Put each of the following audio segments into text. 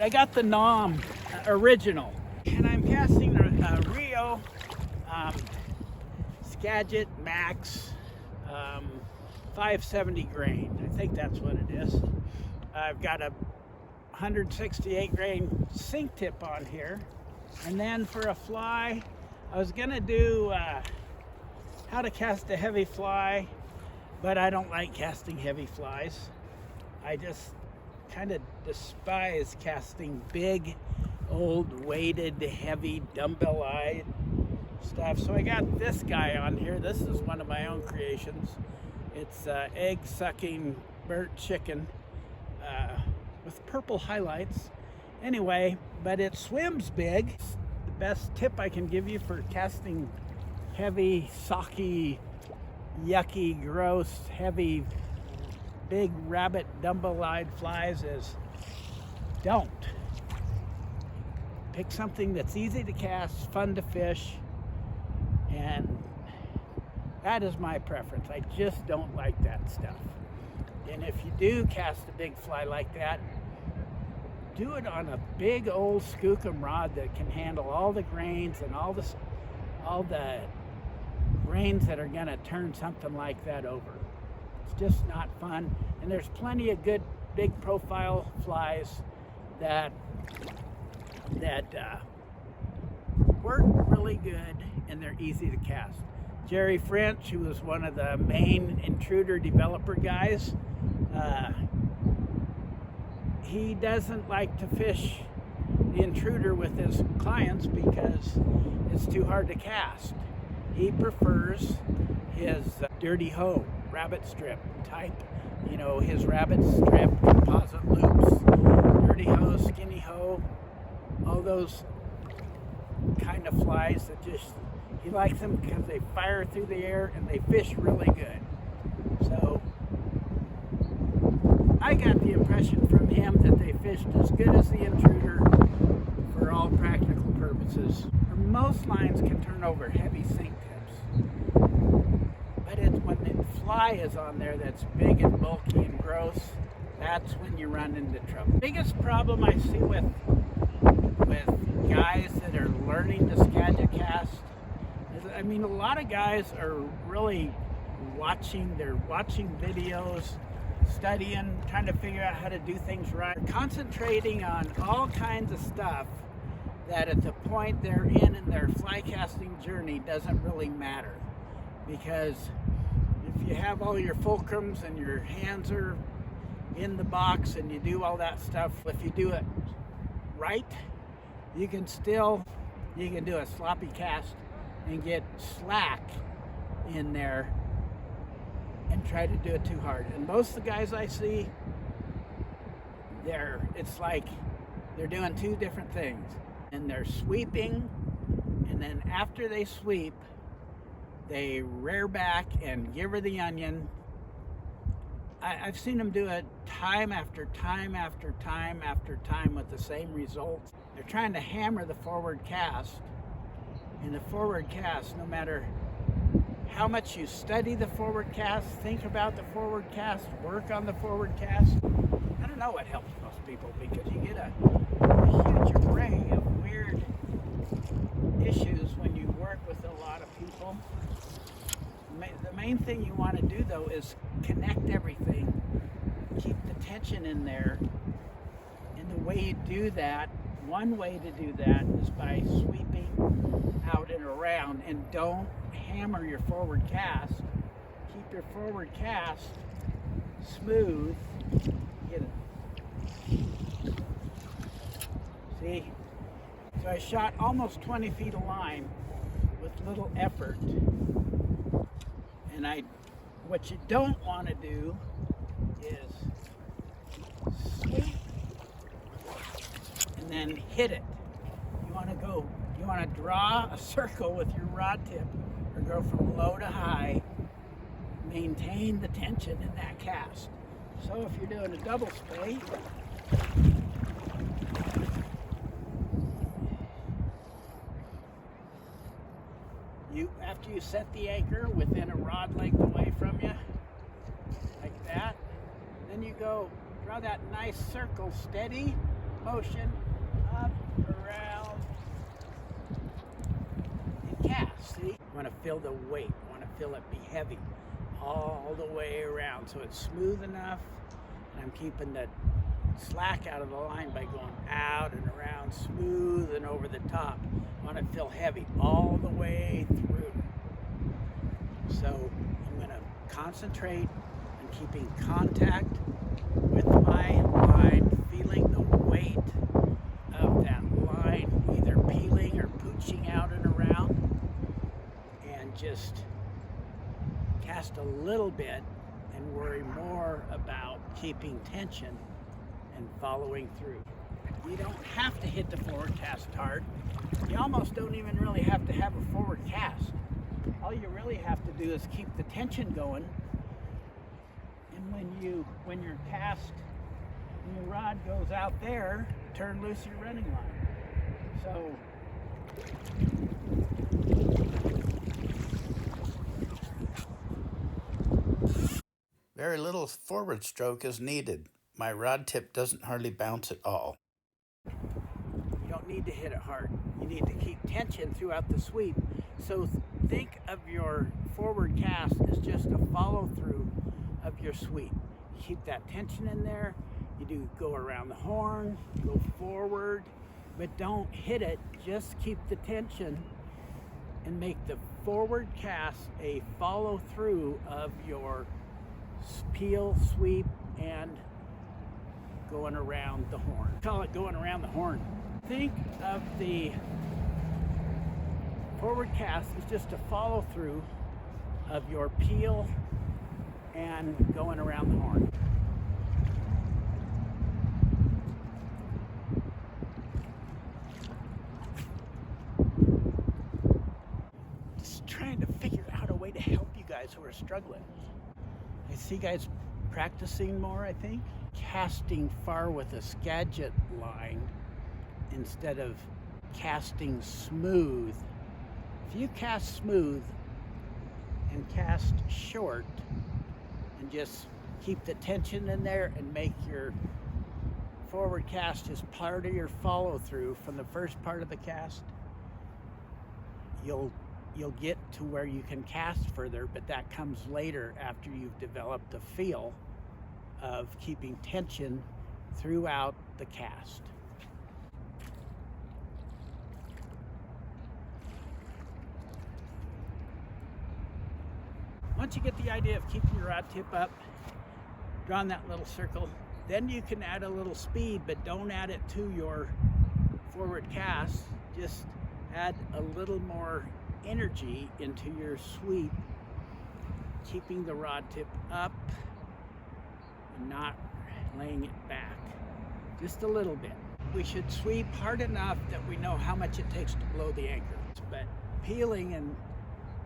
I got the Nom original, and I'm casting a Rio Skagit Max 570 grain. I think that's what it is. I've got a 168 grain sink tip on here, and then for a fly, I was gonna do how to cast a heavy fly, but I don't like casting heavy flies. I just kind of despise casting big, old, weighted, heavy, dumbbell-eyed stuff. So I got this guy on here. This is one of my own creations. It's egg-sucking burnt chicken with purple highlights. Anyway, but it swims big. It's the best tip I can give you for casting heavy, socky, yucky, gross, heavy, big rabbit dumbbell-eyed flies is don't. Pick something that's easy to cast, fun to fish, and that is my preference. I just don't like that stuff. And if you do cast a big fly like that, do it on a big old skookum rod that can handle all the grains and all the grains that are gonna turn something like that over. It's just not fun. And there's plenty of good big profile flies that work really good and they're easy to cast. Jerry French, who was one of the main intruder developer guys, he doesn't like to fish the intruder with his clients because it's too hard to cast. He prefers his dirty hoe, rabbit strip type, you know, his rabbit strip, composite loops, dirty hoe, skinny hoe, all those kind of flies that just, he likes them because they fire through the air and they fish really good. So I got the impression from him that they fished as good as the intruder for all practical purposes. Most lines can turn over heavy sink tips, but it's when the fly is on there that's big and bulky and gross, that's when you run into trouble. The biggest problem I see with guys that are learning to Skagit cast is, I mean, a lot of guys are really they're watching videos, studying, trying to figure out how to do things right, concentrating on all kinds of stuff that at the point they're in their fly casting journey doesn't really matter. Because if you have all your fulcrums and your hands are in the box and you do all that stuff, if you do it right, you can do a sloppy cast and get slack in there and try to do it too hard. And most of the guys I see, it's like they're doing two different things. And they're sweeping, and then after they sweep, they rear back and give her the onion. I've seen them do it time after time after time after time with the same results. They're trying to hammer the forward cast, and the forward cast, no matter how much you study the forward cast, think about the forward cast, work on the forward cast, I don't know what helps most people, because you get a huge array of weird issues when you work with a lot of people. The main thing you want to do though is connect everything, keep the tension in there, and the way you do that, one way to do that is by sweeping out and around, and don't hammer your forward cast. Keep your forward cast smooth. Get it. See? So I shot almost 20 feet of line with little effort. And what you don't want to do is sweep and then hit it. You want to draw a circle with your rod tip, or go from low to high. Maintain the tension in that cast. So if you're doing a double spay, after you set the anchor within a rod length away from you, like that, then you go draw that nice circle steady motion, up, around, and cast. See? I want to feel the weight. I want to feel it be heavy all the way around so it's smooth enough, and I'm keeping the slack out of the line by going out and around, smooth and over the top. I want to feel heavy all the way through. So I'm going to concentrate on keeping contact with my line, feeling the weight of that line either peeling or pooching out and around, and just cast a little bit and worry more about keeping tension and following through. You don't have to hit the forward cast hard. You almost don't even really have to have a forward cast. All you really have to do is keep the tension going, and when your cast and your rod goes out there, turn loose your running line. So very little forward stroke is needed. My rod tip doesn't hardly bounce at all. you don't need to hit it hard. You need to keep tension throughout the sweep. So think of your forward cast as just a follow through of your sweep. You keep that tension in there. You do go around the horn, go forward, but don't hit it. Just keep the tension and make the forward cast a follow through of your peel, sweep, and going around the horn. Call it going around the horn. Think of the forward cast as just a follow through of your peel and going around the horn. Just trying to figure out a way to help you guys who are struggling. I see guys practicing more, I think. Casting far with a Skagit line instead of casting smooth. If you cast smooth and cast short and just keep the tension in there and make your forward cast as part of your follow through from the first part of the cast, you'll get to where you can cast further, but that comes later after you've developed a feel of keeping tension throughout the cast. Once you get the idea of keeping your rod tip up, drawing that little circle, then you can add a little speed, but don't add it to your forward cast. Just add a little more energy into your sweep, keeping the rod tip up and not laying it back. Just a little bit. We should sweep hard enough that we know how much it takes to blow the anchor. But peeling and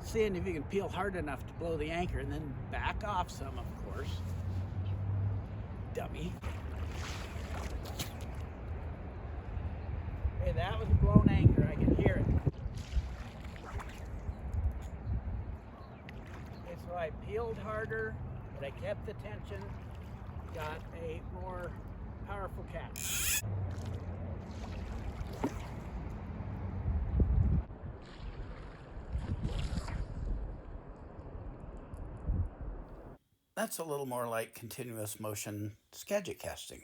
seeing if you can peel hard enough to blow the anchor, and then back off some, of course. Dummy. Hey, that was a blown anchor. I can hear it. Okay, so I peeled harder, but I kept the tension. Got a more powerful cast. That's a little more like continuous motion Skagit casting.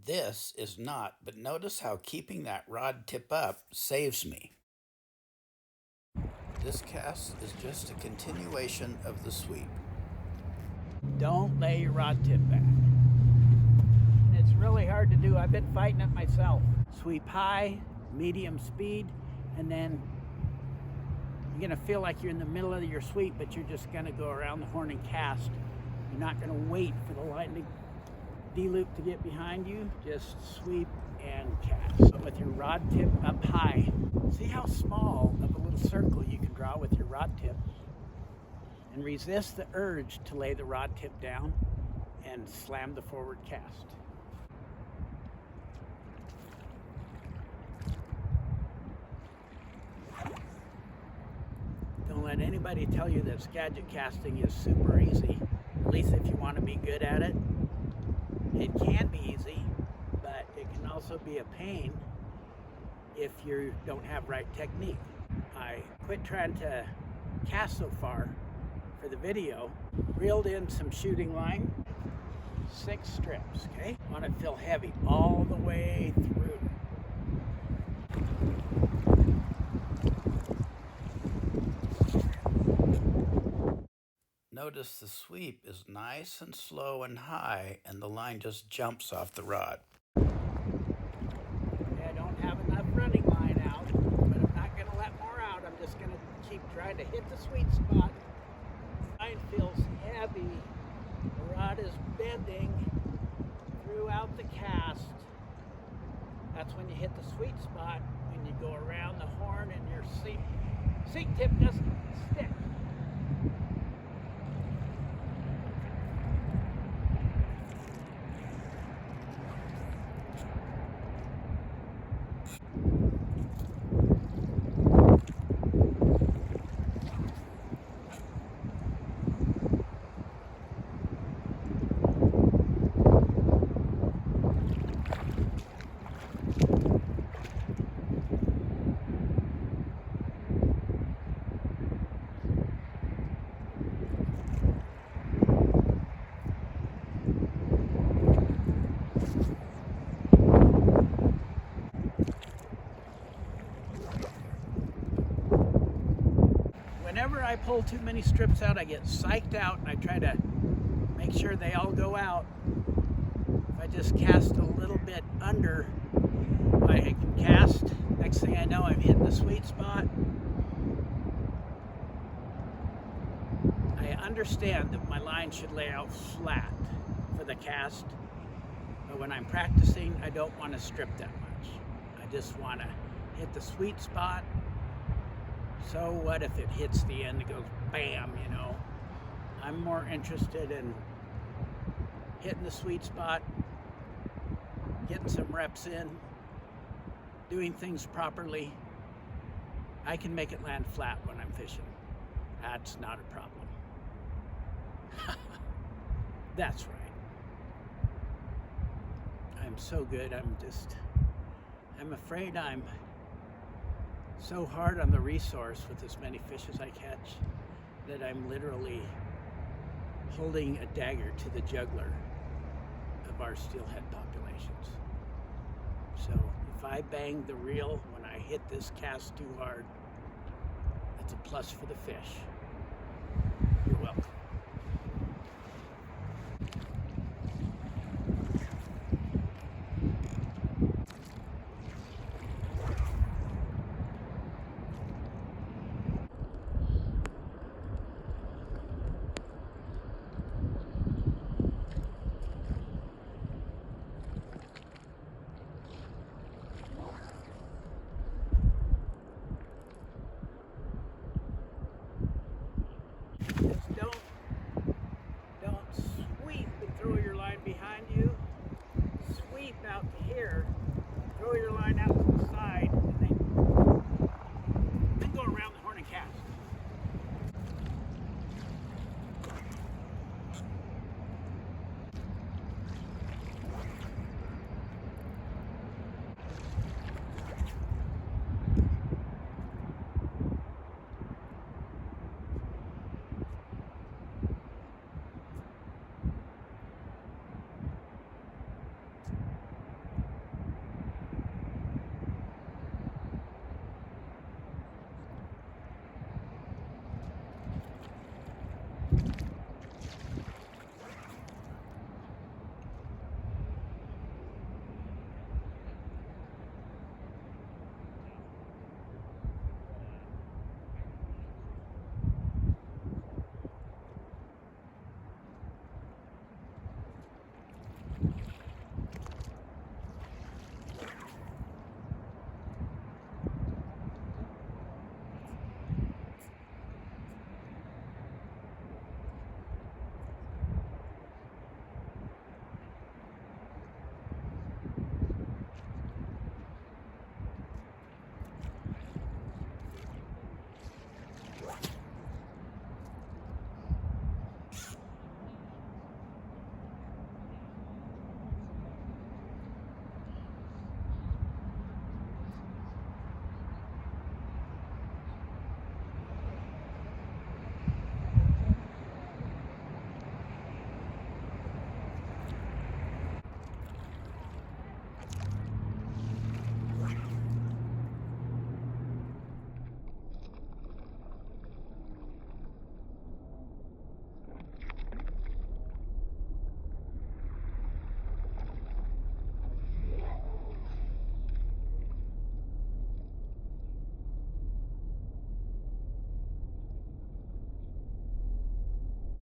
This is not, but notice how keeping that rod tip up saves me. This cast is just a continuation of the sweep. Don't lay your rod tip back. It's really hard to do. I've been fighting it myself. Sweep high, medium speed, and then you're gonna feel like you're in the middle of your sweep, but you're just gonna go around the horn and cast. You're not gonna wait for the line to D-loop to get behind you. Just sweep and cast. So with your rod tip up high, see how small of a little circle you can draw with your rod tip, and resist the urge to lay the rod tip down and slam the forward cast. Don't let anybody tell you that Skagit casting is super easy. least if you want to be good at it. It can be easy, but it can also be a pain if you don't have right technique. I quit trying to cast so far for the video, reeled in some shooting line, 6 strips, okay? I want to feel heavy all the way through. Notice the sweep is nice and slow and high, and the line just jumps off the rod. Okay, I don't have enough running line out, but I'm not going to let more out. I'm just going to keep trying to hit the sweet spot. The line feels heavy. The rod is bending throughout the cast. That's when you hit the sweet spot, when you go around the horn and your seat tip doesn't stick. Whenever I pull too many strips out, I get psyched out and I try to make sure they all go out. If I just cast a little bit under, I can cast. Next thing I know, I'm hitting the sweet spot. I understand that my line should lay out flat for the cast, but when I'm practicing, I don't want to strip that much. I just want to hit the sweet spot. So what if it hits the end, it goes bam, you know? I'm more interested in hitting the sweet spot, getting some reps in, doing things properly. I can make it land flat when I'm fishing. That's not a problem. That's right. I'm so good, I'm afraid I'm so hard on the resource with as many fish as I catch that I'm literally holding a dagger to the jugular of our steelhead populations. So if I bang the reel when I hit this cast too hard, that's a plus for the fish.